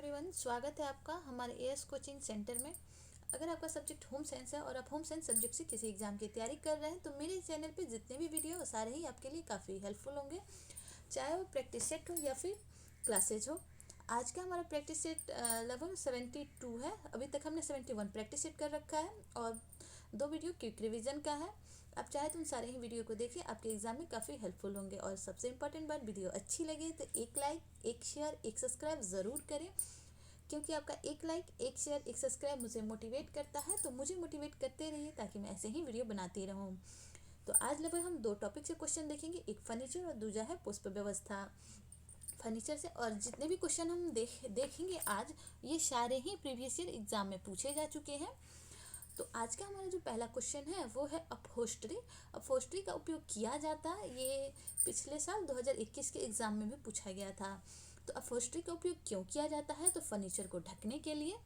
Everyone, स्वागत है आपका हमारे एएस कोचिंग सेंटर में। अगर आपका सब्जेक्ट होम साइंस है और आप होम साइंस सब्जेक्ट से किसी एग्जाम की तैयारी कर रहे हैं तो मेरे चैनल पे जितने भी वीडियो हो सारे ही आपके लिए काफ़ी हेल्पफुल होंगे, चाहे वो प्रैक्टिस सेट हो या फिर क्लासेज हो। आज का हमारा प्रैक्टिस सेट लगभग 72 है। अभी तक हमने 71 प्रैक्टिस सेट कर रखा है और 2 वीडियो क्विक रिवीजन का है। आप चाहे तो उन सारे ही वीडियो को देखिए, आपके एग्जाम में काफ़ी हेल्पफुल होंगे। और सबसे इम्पॉर्टेंट बात, वीडियो अच्छी लगे तो एक लाइक, एक शेयर, एक सब्सक्राइब ज़रूर करें, क्योंकि आपका एक लाइक, एक शेयर, एक सब्सक्राइब मुझे मोटिवेट करता है। तो मुझे मोटिवेट करते रहिए ताकि मैं ऐसे ही वीडियो बनाती रहूँ। तो आज लगभग हम 2 टॉपिक से क्वेश्चन देखेंगे, एक फर्नीचर और दूसरा है पुष्प व्यवस्था। फर्नीचर से और जितने भी क्वेश्चन हम देखेंगे आज, ये सारे ही प्रीवियस ईयर एग्जाम में पूछे जा चुके हैं। तो आज का हमारा जो पहला क्वेश्चन है वो है अपहोस्ट्री। अपहोस्ट्री का उपयोग किया जाता है, ये पिछले साल 2021 के एग्जाम में भी पूछा गया था। तो अपहोस्ट्री का उपयोग क्यों किया जाता है? तो फर्नीचर को ढकने के लिए।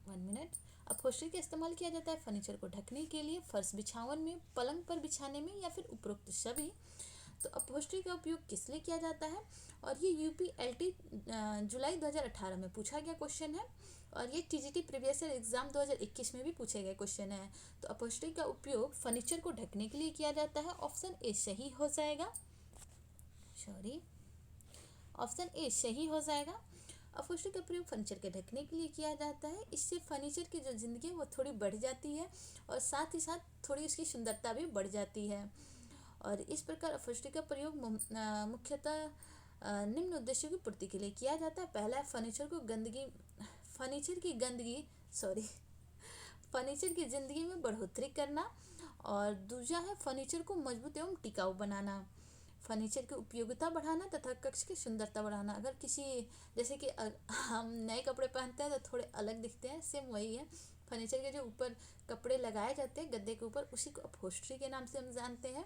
1 मिनट। अपहोस्ट्री का इस्तेमाल किया जाता है फर्नीचर को ढकने के लिए, फर्श बिछावन में, पलंग पर बिछाने में या फिर उपरोक्त सभी। तो अपहोस्ट्री का उपयोग किस लिए किया जाता है? और ये यूपीएलटी जुलाई 2018 में पूछा गया क्वेश्चन है और ये टीजीटी प्रीवियस ईयर एग्जाम 2021 में भी पूछे गए क्वेश्चन है। तो अपहोस्ट्री का उपयोग फर्नीचर को ढकने के लिए किया जाता है। ऑप्शन ए सही हो जाएगा। ऑप्शन ए सही हो जाएगा। अपहोस्ट्री का प्रयोग फर्नीचर के ढकने के लिए किया जाता है। इससे फर्नीचर की जो ज़िंदगी है वो थोड़ी बढ़ जाती है और साथ ही साथ थोड़ी उसकी सुंदरता भी बढ़ जाती है। और इस प्रकार अपहोस्ट्री का प्रयोग मुख्यतः निम्न उद्देश्यों की पूर्ति के लिए किया जाता है। पहला है फर्नीचर की ज़िंदगी में बढ़ोतरी करना। और दूसरा है फर्नीचर को मजबूत एवं टिकाऊ बनाना, फर्नीचर की उपयोगिता बढ़ाना तथा कक्ष की सुंदरता बढ़ाना। अगर किसी जैसे कि हम नए कपड़े पहनते हैं तो थोड़े अलग दिखते हैं, सेम वही है। फर्नीचर के जो ऊपर कपड़े लगाए जाते हैं गद्दे के ऊपर, उसी को अपहोस्ट्री के नाम से हम जानते हैं।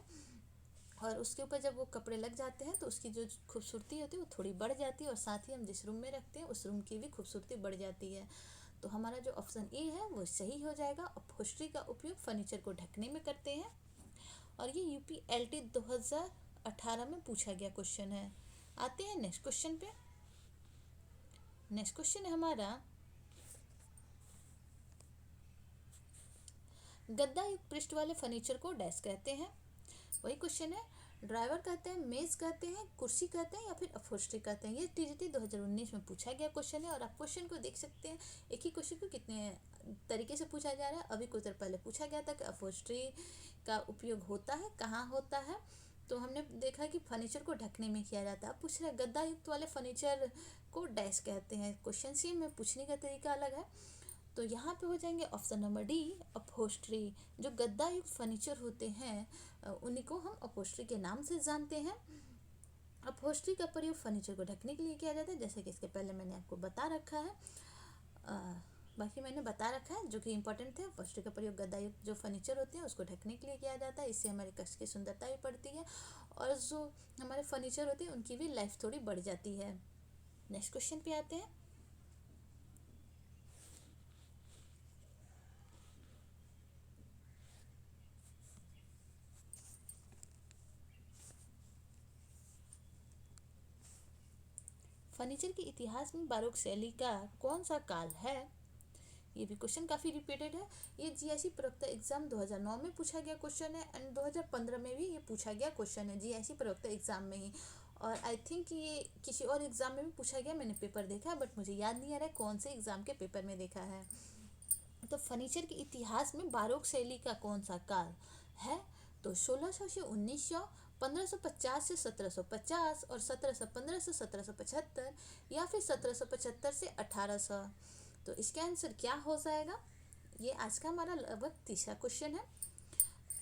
और उसके ऊपर जब वो कपड़े लग जाते हैं तो उसकी जो खूबसूरती होती है वो थोड़ी बढ़ जाती है और साथ ही हम जिस रूम में रखते हैं उस रूम की भी खूबसूरती बढ़ जाती है। तो हमारा जो ऑप्शन ए है वो सही हो जाएगा। अपहोस्ट्री का उपयोग फर्नीचर को ढकने में करते हैं और ये यूपीएलटी 2018 में पूछा गया क्वेश्चन है। आते हैं नेक्स्ट क्वेश्चन पे। नेक्स्ट क्वेश्चन है हमारा, गद्दा युक्त पृष्ठ वाले फर्नीचर को डैश कहते हैं। वही क्वेश्चन है, ड्राइवर कहते हैं, मेज कहते हैं, कुर्सी कहते हैं या फिर अपहोस्ट्री कहते हैं। ये टीजीटी 2019 में पूछा गया क्वेश्चन है और आप क्वेश्चन को देख सकते हैं। एक ही क्वेश्चन को कितने तरीके से पूछा जा रहा है। अभी कुछ देर पहले पूछा गया था कि अपहोस्ट्री का उपयोग होता है, कहाँ होता है। तो हमने देखा कि फर्नीचर को ढकने में किया जाता है। अब पूछ रहे गद्दा युक्त वाले फर्नीचर को डैश कहते हैं। क्वेश्चन सेम में पूछने का तरीका अलग है। तो यहाँ पे हो जाएंगे ऑप्शन नंबर डी, अपहोस्ट्री। जो गद्दा युक्त फर्नीचर होते हैं उन्हीं को हम अपहोस्ट्री के नाम से जानते हैं। अपहोस्ट्री का प्रयोग फर्नीचर को ढकने के लिए किया जाता है, जैसे कि इसके पहले मैंने आपको बता रखा है। बाकी मैंने बता रखा है जो कि इम्पोर्टेंट थे। अपहोस्ट्री का प्रयोग गद्दा युक्त जो फर्नीचर होते हैं उसको ढकने के लिए किया जाता है। इससे हमारे कक्ष की सुंदरता भी बढ़ती है और जो हमारे फर्नीचर होते हैं उनकी भी लाइफ थोड़ी बढ़ जाती है। नेक्स्ट क्वेश्चन पे आते हैं। फर्नीचर के इतिहास में बारोक शैली का कौन सा काल है? ये भी क्वेश्चन काफ़ी रिपीटेड है। ये जीआईसी प्रवक्ता एग्जाम 2009 में पूछा गया क्वेश्चन है एंड 2015 में भी ये पूछा गया क्वेश्चन है, जीआईसी प्रवक्ता एग्जाम में ही। और आई थिंक ये किसी और एग्जाम में भी पूछा गया, मैंने पेपर देखा है बट मुझे याद नहीं आ रहा है कौन से एग्जाम के पेपर में देखा है। तो फर्नीचर के इतिहास में बारोक शैली का कौन सा काल है? तो 1600 से 1900, 1550 से 1750 और 1715 से 1775 या फिर 1775 से 1800। तो इसका आंसर क्या हो जाएगा? ये आज का हमारा लगभग तीसरा क्वेश्चन है।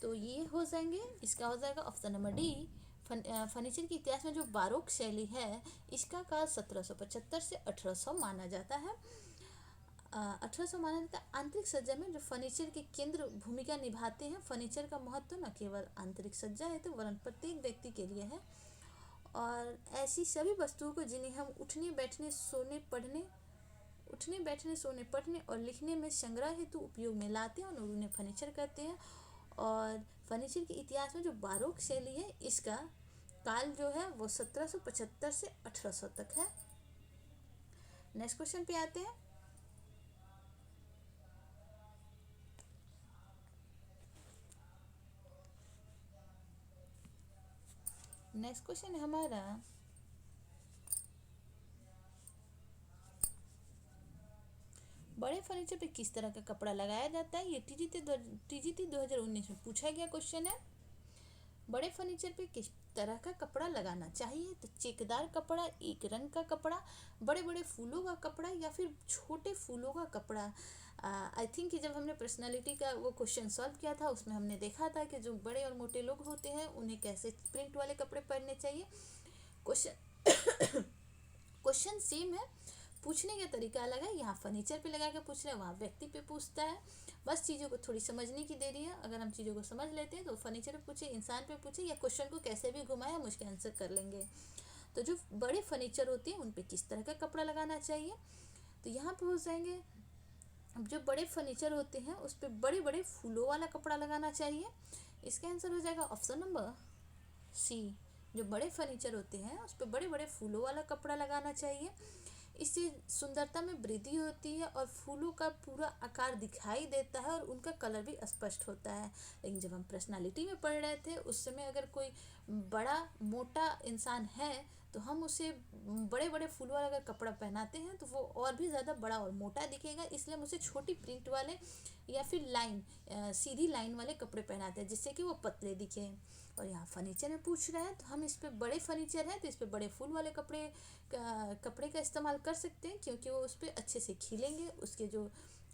तो ये हो जाएंगे, इसका हो जाएगा ऑप्शन नंबर डी। फर्नीचर के इतिहास में जो बारोक शैली है इसका काल 1775 से 1800 माना जाता है। 1800 माना जाता है। आंतरिक सज्जा में जो फर्नीचर के केंद्र भूमिका निभाते हैं। फर्नीचर का महत्व न केवल आंतरिक सज्जा है तो वरन प्रत्येक व्यक्ति के लिए है और ऐसी सभी वस्तुओं को जिन्हें हम उठने बैठने सोने पढ़ने और लिखने में संग्रह हेतु उपयोग में लाते हैं और उन्हें फर्नीचर कहते हैं। और फर्नीचर के इतिहास में जो बारोक शैली है इसका काल जो है वो 1775 से 1800 तक है। नेक्स्ट क्वेश्चन पे आते हैं। नेक्स्ट क्वेश्चन है हमारा, बड़े फर्नीचर पे किस तरह का कपड़ा लगाया जाता है। ये टीजीटी 2019 में पूछा गया क्वेश्चन है। बड़े फर्नीचर पे किस तरह का कपड़ा लगाना चाहिए। तो चेकदार कपड़ा, एक रंग का कपड़ा, बड़े बड़े फूलों का कपड़ा या फिर छोटे फूलों का कपड़ा। आई थिंक कि जब हमने पर्सनालिटी का वो क्वेश्चन सॉल्व किया था उसमें हमने देखा था कि जो बड़े और मोटे लोग होते हैं उन्हें कैसे प्रिंट वाले कपड़े पहनने चाहिए। क्वेश्चन क्वेश्चन सेम है, पूछने का तरीका अलग है। यहाँ फर्नीचर पे लगा के पूछ रहा है, वहाँ व्यक्ति पे पूछता है। बस चीज़ों को थोड़ी समझने की देरी है। अगर हम चीज़ों को समझ लेते हैं तो फर्नीचर पे पूछे, इंसान पे पूछे, या क्वेश्चन को कैसे भी घुमाए हम उसके आंसर कर लेंगे। तो जो बड़े फर्नीचर होते हैं उन पे किस तरह का कपड़ा लगाना चाहिए, तो यहाँ पे हो जाएंगे। अब जो बड़े फर्नीचर होते हैं उस पर बड़े बड़े फूलों वाला कपड़ा लगाना चाहिए। इसका आंसर हो जाएगा ऑप्शन नंबर सी। जो बड़े फर्नीचर होते हैं उस पर बड़े बड़े फूलों वाला कपड़ा लगाना चाहिए। इससे सुंदरता में वृद्धि होती है और फूलों का पूरा आकार दिखाई देता है और उनका कलर भी स्पष्ट होता है। लेकिन जब हम पर्सनालिटी में पढ़ रहे थे उस समय अगर कोई बड़ा मोटा इंसान है तो हम उसे बड़े बड़े फूलों वाला अगर कपड़ा पहनाते हैं तो वो और भी ज़्यादा बड़ा और मोटा दिखेगा। इसलिए हम उसे छोटी प्रिंट वाले या फिर लाइन सीधी लाइन वाले कपड़े पहनाते हैं जिससे कि वो पतले दिखे। और यहाँ फर्नीचर में पूछ रहे हैं तो हम इस पर बड़े फर्नीचर हैं तो इस पर बड़े फूल वाले कपड़े का इस्तेमाल कर सकते हैं क्योंकि वो उस पर अच्छे से खिलेंगे, उसके जो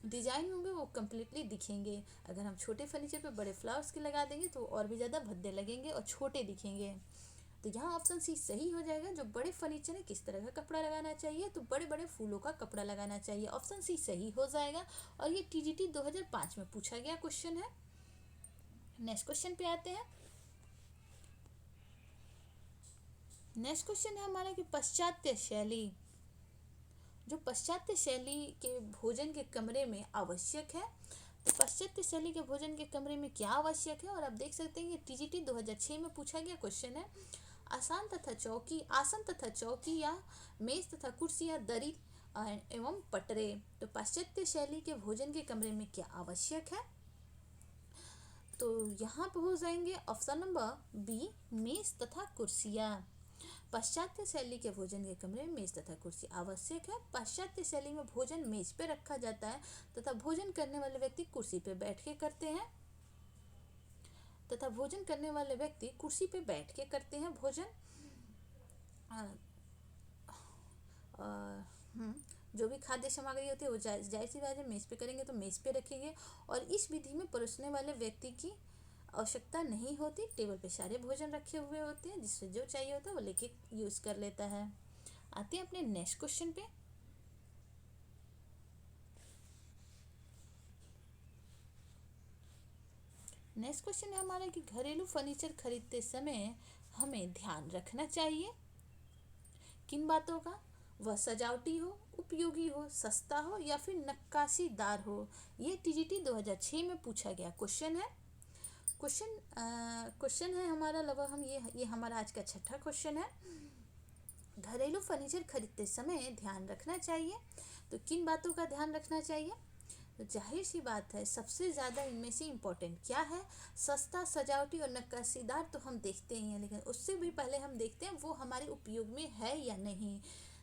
डिज़ाइन होंगे वो कम्प्लीटली दिखेंगे। अगर हम छोटे फर्नीचर पे बड़े फ्लावर्स के लगा देंगे तो और भी ज़्यादा भद्दे लगेंगे और छोटे दिखेंगे। तो यहाँ ऑप्शन सी सही हो जाएगा। जो बड़े फर्नीचर है किस तरह का कपड़ा लगाना चाहिए, तो बड़े बड़े फूलों का कपड़ा लगाना चाहिए। ऑप्शन सी सही हो जाएगा और ये टीजीटी 2005 में पूछा गया क्वेश्चन है। नेक्स्ट क्वेश्चन पे आते हैं। नेक्स्ट क्वेश्चन है हमारा कि पाश्चात्य शैली, जो पाश्चात्य शैली के भोजन के कमरे में आवश्यक है। तो पाश्चात्य शैली के भोजन के कमरे में क्या आवश्यक है, और आप देख सकते हैं ये टीजीटी 2006 में पूछा गया क्वेश्चन है। आसन तथा चौकी या मेज तथा कुर्सी या दरी एवं पटरे। तो पाश्चात्य शैली के भोजन के कमरे में क्या आवश्यक है, तो यहाँ पर हो जाएंगे ऑप्शन नंबर बी, मेज तथा कुर्सियाँ। पाश्चात्य शैली के भोजन के कमरे में मेज तथा कुर्सी आवश्यक है। पाश्चात्य शैली में भोजन मेज पे रखा जाता है तथा भोजन करने वाले व्यक्ति कुर्सी पे बैठ के करते हैं भोजन। जो भी खाद्य सामग्री होती है वो जाहिर सी बात है मेज पे करेंगे तो मेज पे रखेंगे। और इस विधि में परोसने वाले व्यक्ति की आवश्यकता नहीं होती। टेबल पे सारे भोजन रखे हुए होते हैं, जिससे जो चाहिए होता है वो लेके यूज़ कर लेता है। आते हैं अपने नेक्स्ट क्वेश्चन पे। नेक्स्ट क्वेश्चन है हमारा कि घरेलू फर्नीचर खरीदते समय हमें ध्यान रखना चाहिए किन बातों का। वह सजावटी हो, उपयोगी हो, सस्ता हो या फिर नक्काशीदार हो। ये टीजीटी 2006 में पूछा गया क्वेश्चन है। क्वेश्चन है हमारा लगभग हम ये हमारा आज का छठा क्वेश्चन है। घरेलू फर्नीचर खरीदते समय ध्यान रखना चाहिए, तो किन बातों का ध्यान रखना चाहिए। तो जाहिर सी बात है सबसे ज़्यादा इनमें से इम्पोर्टेंट क्या है, सस्ता, सजावटी और नक्काशीदार तो हम देखते ही हैं, लेकिन उससे भी पहले हम देखते हैं वो हमारे उपयोग में है या नहीं।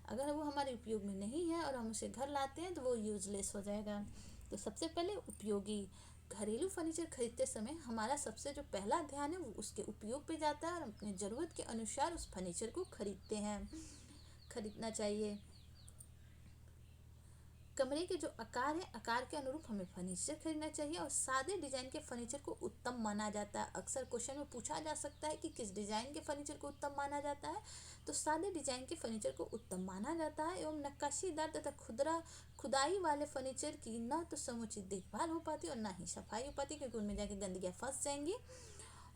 अगर वो हमारे उपयोग में नहीं है और हम उसे घर लाते हैं तो वो यूज़लेस हो जाएगा। तो सबसे पहले उपयोगी। घरेलू फर्नीचर खरीदते समय हमारा सबसे जो पहला ध्यान है वो उसके उपयोग पे जाता है और अपनी ज़रूरत के अनुसार उस फर्नीचर को खरीदना चाहिए। कमरे के जो आकार है, आकार के अनुरूप हमें फर्नीचर खरीदना चाहिए और सादे डिजाइन के फर्नीचर को उत्तम माना जाता है। अक्सर क्वेश्चन में पूछा जा सकता है कि किस डिजाइन के फर्नीचर को उत्तम माना जाता है, तो सादे डिजाइन के फर्नीचर को उत्तम माना जाता है। एवं नक्काशीदार तथा खुदाई वाले फर्नीचर की न तो समुचित देखभाल हो पाती और ना ही सफाई हो पाती, क्योंकि उनमें जाके गंदगियाँ फंस जाएंगी।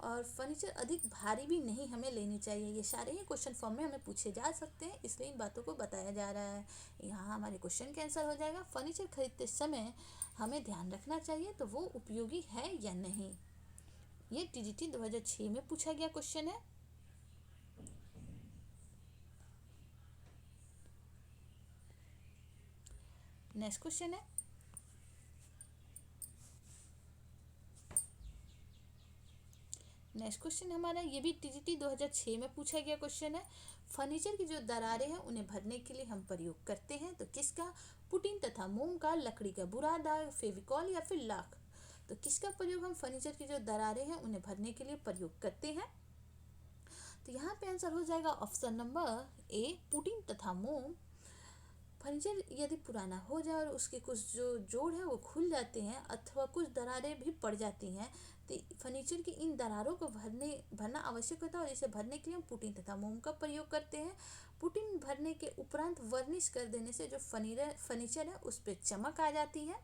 और फर्नीचर अधिक भारी भी नहीं हमें लेनी चाहिए। ये सारे ही क्वेश्चन फॉर्म में हमें पूछे जा सकते हैं, इसलिए इन बातों को बताया जा रहा है। यहाँ हमारे क्वेश्चन का आंसर हो जाएगा फर्नीचर खरीदते समय हमें ध्यान रखना चाहिए तो वो उपयोगी है या नहीं। ये टीजीटी 2006 में पूछा गया क्वेश्चन है। नेक्स्ट क्वेश्चन है, नेक्स्ट क्वेश्चन हमारा ये भी टीजीटी 2006 में पूछा गया क्वेश्चन है। फर्नीचर की जो दरारें हैं उन्हें भरने के लिए हम प्रयोग करते हैं तो किसका? पुटीन तथा मोम का, लकड़ी का बुरा दाग, फेविकॉल या फिर लाख। तो किसका प्रयोग हम फर्नीचर की जो दरारें हैं उन्हें भरने के लिए प्रयोग करते हैं? तो यहाँ पे आंसर हो जाएगा ऑप्शन नंबर ए, पुटीन तथा मोम। फर्नीचर यदि पुराना हो जाए और उसके कुछ जो जोड़ है वो खुल जाते हैं अथवा कुछ दरारें भी पड़ जाती हैं तो फर्नीचर की इन दरारों को भरना आवश्यक होता है और इसे भरने के लिए हम पुटीन तथा मोम का प्रयोग करते हैं। पुटीन भरने के उपरांत वर्निश कर देने से जो फर्नीचर है उस पर चमक आ जाती है।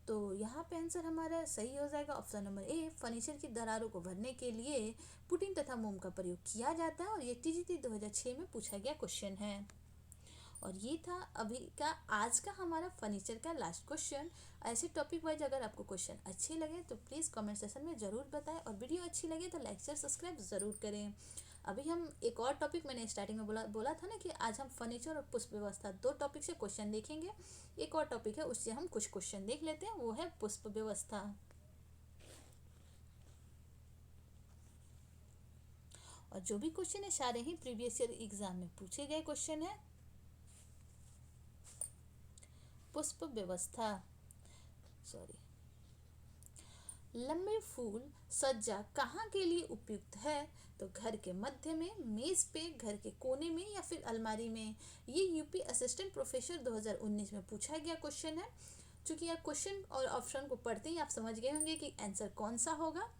तो यहाँ पे आंसर हमारा सही हो जाएगा ऑप्शन नंबर ए, फर्नीचर की दरारों को भरने के लिए पुटीन तथा मोम का प्रयोग किया जाता है और ये टीजीटी 2006 में पूछा गया क्वेश्चन है। और ये था अभी का आज का हमारा फर्नीचर का लास्ट क्वेश्चन। ऐसे टॉपिक वाइज अगर आपको क्वेश्चन अच्छे लगे तो प्लीज़ कमेंट सेक्शन में ज़रूर बताएं और वीडियो अच्छी लगे तो लाइक शेयर सब्सक्राइब ज़रूर करें। अभी हम एक और टॉपिक मैंने स्टार्टिंग में बोला था ना कि आज हम फर्नीचर और पुष्प व्यवस्था 2 टॉपिक से क्वेश्चन देखेंगे। एक और टॉपिक है उससे हम कुछ क्वेश्चन देख लेते हैं, वो है पुष्प व्यवस्था। और जो भी क्वेश्चन है सारे ही प्रीवियस ईयर एग्जाम में पूछे गए क्वेश्चन है। पुष्प व्यवस्था, सॉरी, लंबे फूल सज्जा कहाँ के लिए उपयुक्त है? तो घर के मध्य में, मेज पे, घर के कोने में या फिर अलमारी में। ये यूपी असिस्टेंट प्रोफेसर 2019 में पूछा गया क्वेश्चन है। चूंकि आप क्वेश्चन और ऑप्शन को पढ़ते ही आप समझ गए होंगे कि आंसर कौन सा होगा।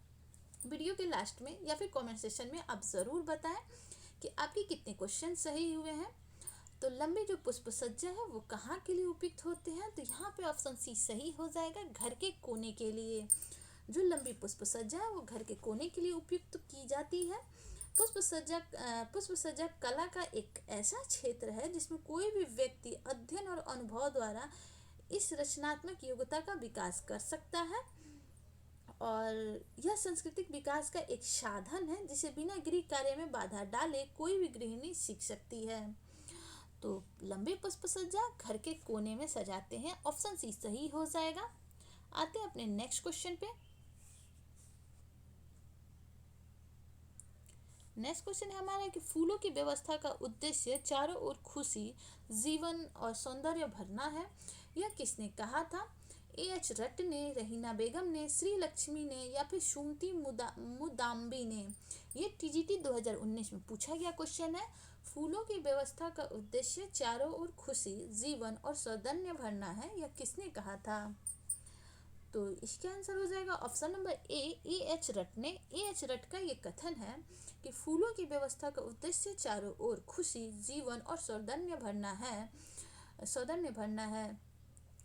वीडियो के लास्ट में या फिर कमेंट सेक्शन में आप ज़रूर बताएं कि आपके कितने क्वेश्चन सही हुए हैं। तो लंबे जो पुष्प सज्जा है वो कहाँ के लिए उपयुक्त होते हैं? तो यहाँ पे ऑप्शन सी सही हो जाएगा, घर के कोने के लिए। जो लंबी पुष्प सज्जा है वो घर के कोने के लिए उपयुक्त की जाती है। पुष्प सज्जा कला का एक ऐसा क्षेत्र है जिसमें कोई भी व्यक्ति अध्ययन और अनुभव द्वारा इस रचनात्मक योग्यता का विकास कर सकता है और यह सांस्कृतिक विकास का एक साधन है जिसे बिना गृह कार्य में बाधा डाले कोई भी गृहिणी सीख सकती है। तो लंबे पुष्प सज्जा घर के कोने में सजाते हैं, ऑप्शन सी सही हो जाएगा। आते हैं अपने नेक्स्ट क्वेश्चन पे। नेक्स्ट क्वेश्चन है हमारा कि फूलों की व्यवस्था का उद्देश्य चारों ओर खुशी, जीवन और सौंदर्य भरना है। यह किसने कहा था? एच रट ने, रहीना बेगम ने, श्री लक्ष्मी ने या फिर सुमति मुदाम्बी ने। ये टीजीटी 2019 में पूछा गया क्वेश्चन है। फूलों की व्यवस्था का उद्देश्य चारों ओर खुशी, जीवन और सौंदर्य भरना है, यह किसने कहा था? तो इसका आंसर हो जाएगा ऑप्शन नंबर ए एच रट ने। एच रट का ये कथन है कि फूलों की व्यवस्था का उद्देश्य चारों ओर खुशी, जीवन और सौंदर्य भरना है।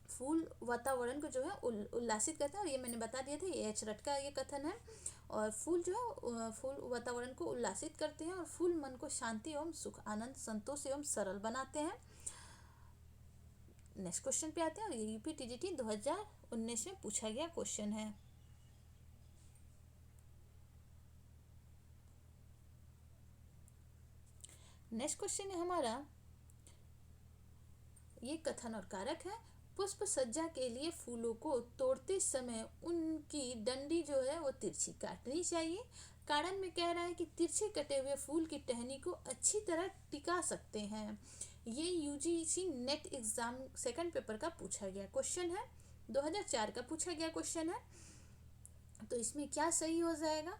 फूल वातावरण को जो है उल्लासित करता है और ये मैंने बता दिया था, ये एच रट का ये कथन है। और फूल जो है फूल वातावरण को उल्लासित करते हैं और फूल मन को शांति एवं सुख, आनंद, संतोष एवं सरल बनाते हैं। नेक्स्ट क्वेश्चन पे आते हैं और ये यूपी टीजीटी 2019 में पूछा गया क्वेश्चन है। नेक्स्ट क्वेश्चन है हमारा, ये कथन और कारक है। पुष्प सज्जा के लिए फूलों को तोड़ते समय उनकी डंडी जो है वो तिरछी काटनी चाहिए। कारण में कह रहा है कि तिरछे कटे हुए फूल की टहनी को अच्छी तरह टिका सकते हैं। ये UGC net exam second paper का पूछा गया क्वेश्चन है, 2004 का पूछा गया क्वेश्चन है। तो इसमें क्या सही हो जाएगा?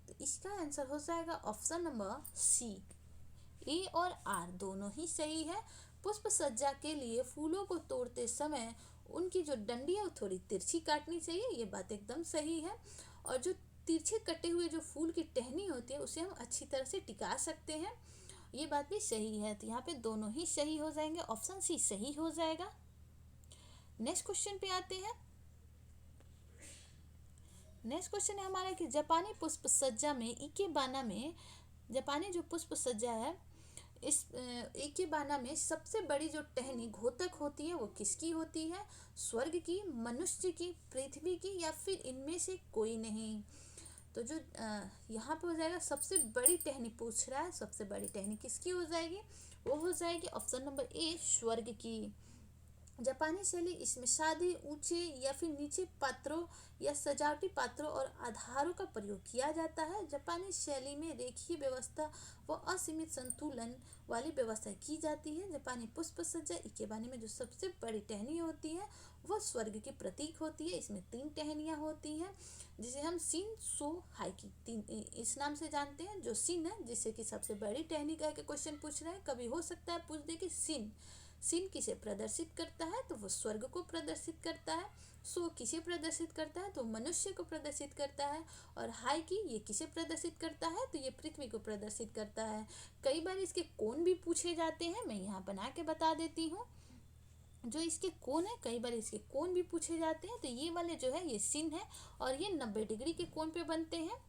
तो इसका आंसर हो जाएगा ऑप्शन नंबर सी, ए और आर दोनों ही सही है। पुष्प सज्जा के लिए फूलों को तोड़ते समय उनकी जो डंडी है वो थोड़ी तिरछी काटनी चाहिए, ये बात एकदम सही है। और जो तिरछे कटे हुए जो फूल की टहनी होती है उसे हम अच्छी तरह से टिका सकते हैं, ये बात भी सही है। तो यहाँ पे दोनों ही सही हो जाएंगे, ऑप्शन सी सही हो जाएगा। नेक्स्ट क्वेश्चन पे आते हैं। नेक्स्ट क्वेश्चन है हमारा कि जापानी पुष्प सज्जा में इकेबाना में, जापानी जो पुष्प सज्जा है इस इकेबाना में सबसे बड़ी जो टहनी घोतक होती है वो किसकी होती है? स्वर्ग की, मनुष्य की, पृथ्वी की या फिर इनमें से कोई नहीं। तो जो यहाँ पे हो जाएगा सबसे बड़ी टहनी पूछ रहा है, सबसे बड़ी टहनी किसकी हो जाएगी? वो हो जाएगी ऑप्शन नंबर ए, स्वर्ग की। जापानी शैली इसमें सादे, ऊंचे या फिर नीचे पात्रों या सजावटी पात्रों और आधारों का प्रयोग किया जाता है। जापानी शैली में रेखीय व्यवस्था व असीमित संतुलन वाली व्यवस्था की जाती है। जापानी पुष्प सज्जा इकेबानी में जो सबसे बड़ी टहनी होती है वह स्वर्ग की प्रतीक होती है। इसमें 3 टहनियाँ होती हैं जिसे हम शिन, शो, हाइकी तीन इस नाम से जानते हैं। जो शिन है जिससे कि सबसे बड़ी टहनी कह के क्वेश्चन पूछ रहे हैं, कभी हो सकता है पूछ दे कि शिन शिन किसे प्रदर्शित करता है, तो वो स्वर्ग को प्रदर्शित करता है। सो किसे प्रदर्शित करता है, तो मनुष्य को प्रदर्शित करता है। और हाई की ये किसे प्रदर्शित करता है, तो ये पृथ्वी को प्रदर्शित करता है। कई बार इसके कोण भी पूछे जाते हैं, मैं यहाँ बना के बता देती हूँ। जो इसके कोण है, कई बार इसके कोण भी पूछे जाते हैं। तो ये वाले जो है ये शिन है और ये 90 डिग्री के कोण पे बनते हैं।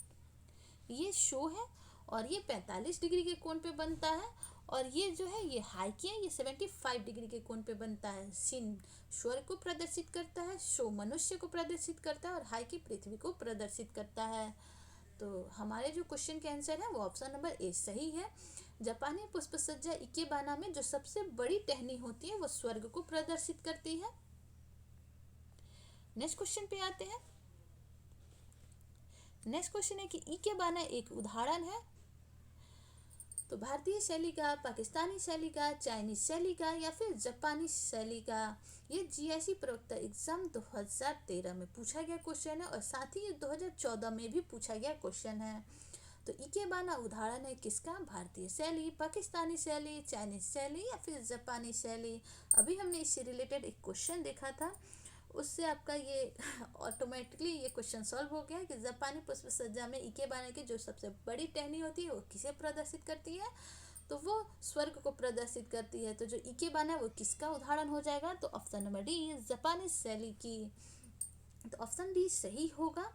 ये शो है और ये 45 डिग्री के कोण पे बनता है। और ये जो है ये हाइकी है, ये 75 डिग्री के कोण पे बनता है। शिन स्वर्ग को प्रदर्शित करता है, शो मनुष्य को प्रदर्शित करता है और हाइकी पृथ्वी को प्रदर्शित करता है। तो हमारे जो क्वेश्चन के आंसर है वो ऑप्शन नंबर ए सही है। जापानी पुष्प सज्जा इकेबाना में जो सबसे बड़ी टहनी होती है वो स्वर्ग को प्रदर्शित करती है। नेक्स्ट क्वेश्चन पे आते हैं। नेक्स्ट क्वेश्चन है कि इकेबाना एक उदाहरण है। तो भारतीय शैली का, पाकिस्तानी शैली का, चाइनीज शैली का या फिर जापानी शैली का। ये जीआईसी प्रवक्ता एग्जाम 2013 में पूछा गया क्वेश्चन है और साथ ही ये 2014 में भी पूछा गया क्वेश्चन है। तो इकेबाना उदाहरण है किसका, भारतीय शैली, पाकिस्तानी शैली, चाइनीज शैली या फिर जापानी शैली। अभी हमने इससे रिलेटेड एक क्वेश्चन देखा था, उससे आपका ये ऑटोमेटिकली ये क्वेश्चन सॉल्व हो गया कि जापानी पुष्प सज्जा में इकेबाना की जो सबसे बड़ी टहनी होती है वो किसे प्रदर्शित करती है, तो वो स्वर्ग को प्रदर्शित करती है। तो जो इकेबाना वो किसका उदाहरण हो जाएगा, तो ऑप्शन नंबर डी जापानी शैली की। तो ऑप्शन डी सही होगा।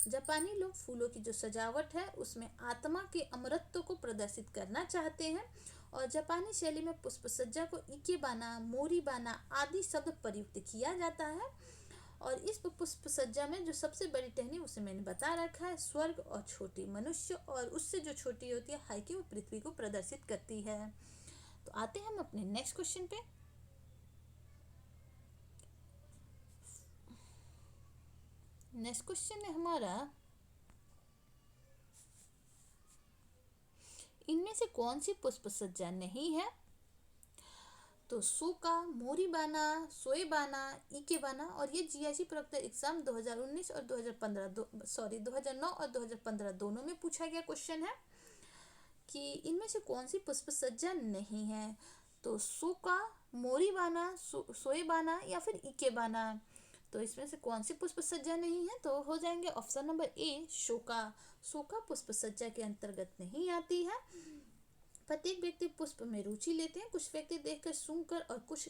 जापानी लोग फूलों की जो सजावट है उसमें आत्मा के अमरत्व को प्रदर्शित करना चाहते हैं और जापानी शैली में पुष्प सज्जा को इकेबाना, मोरीबाना आदि शब्द प्रयुक्त किया जाता है। और इस पुष्प सज्जा में जो सबसे बड़ी टहनी उसे मैंने बता रखा है स्वर्ग, और छोटी मनुष्य, और उससे जो छोटी होती है हाइकी वो पृथ्वी को प्रदर्शित करती है। तो आते हैं हम अपने नेक्स्ट क्वेश्चन पे। नेक्स्ट क्वेश्चन है हमारा, इनमें से कौन सी पुष्प सज्जा नहीं है। तो सोका, मोरीबाना, सोएबाना, इकेबाना। और ये जीआईसी प्रवक्ता एग्जाम 2019 और 2015 2009 और 2015 दोनों में पूछा गया क्वेश्चन है कि इनमें से कौन सी पुष्प सज्जा नहीं है। तो सोका, मोरीबाना, सोएबाना या फिर इकेबाना। तो इसमें से कौन सी पुष्प सज्जा नहीं है, तो हो जाएंगे ऑप्शन नंबर ए शोका। शोका पुष्प सज्जा के अंतर्गत नहीं आती है। प्रत्येक व्यक्ति पुष्प में रुचि लेते हैं, कुछ व्यक्ति देखकर, सूंघकर और कुछ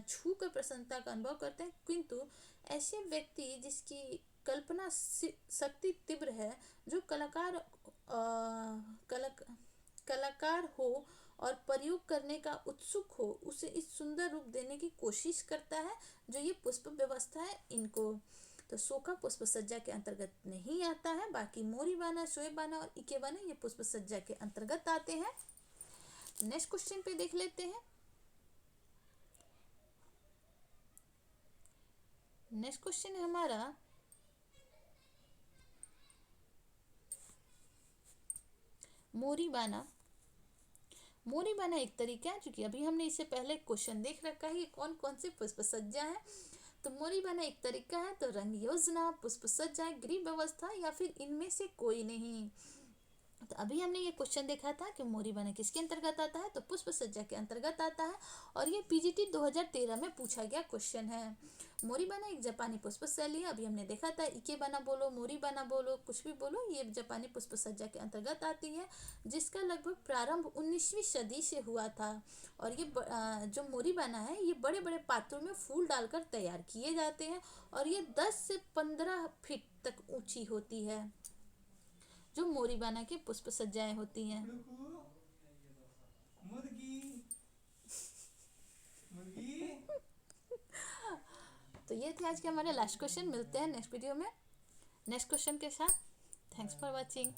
छूकर प्रसन्नता का अनुभव करते हैं, किंतु ऐसे व्यक्ति जिसकी कल्पना शक्ति तीव्र है, जो कलाकार हो और प्रयोग करने का उत्सुक हो, उसे इस सुंदर रूप देने की कोशिश करता है जो ये पुष्प व्यवस्था है इनको। तो शोका पुष्प सज्जा के अंतर्गत नहीं आता है। बाकी मोरीबाना, सोएबाना और इकेबाना ये पुष्प सज्जा के अंतर्गत आते हैं। नेक्स्ट क्वेश्चन पे देख लेते हैं। नेक्स्ट क्वेश्चन है हमारा, मोरीबाना। मोरीबाना एक तरीका है, क्योंकि अभी हमने इससे पहले क्वेश्चन देख रखा है कि कौन कौन से पुष्प सज्जा है। तो मोरीबाना एक तरीका है, तो रंग योजना, पुष्प सज्जा, गृह व्यवस्था या फिर इनमें से कोई नहीं। तो अभी हमने ये क्वेश्चन देखा था कि मोरीबाना किसके अंतर्गत आता है, तो पुष्प सज्जा के अंतर्गत आता है और ये पीजीटी 2013 में पूछा गया क्वेश्चन है। मोरीबाना एक जापानी पुष्प शैली है। अभी हमने देखा था इकेबाना बोलो, मोरीबाना बोलो, कुछ भी बोलो, ये जापानी पुष्प सज्जा के अंतर्गत आती है, जिसका लगभग प्रारंभ 19वीं सदी से हुआ था। और ये जो मोरीबाना है ये बड़े बड़े पात्रों में फूल डालकर तैयार किए जाते हैं और ये 10 से 15 फीट तक ऊंची होती है, जो मोरीबाना की पुष्प सज्जाएं होती हैं। तो ये थे आज के हमारे लास्ट क्वेश्चन। मिलते हैं नेक्स्ट वीडियो में नेक्स्ट क्वेश्चन के साथ। Thanks for watching.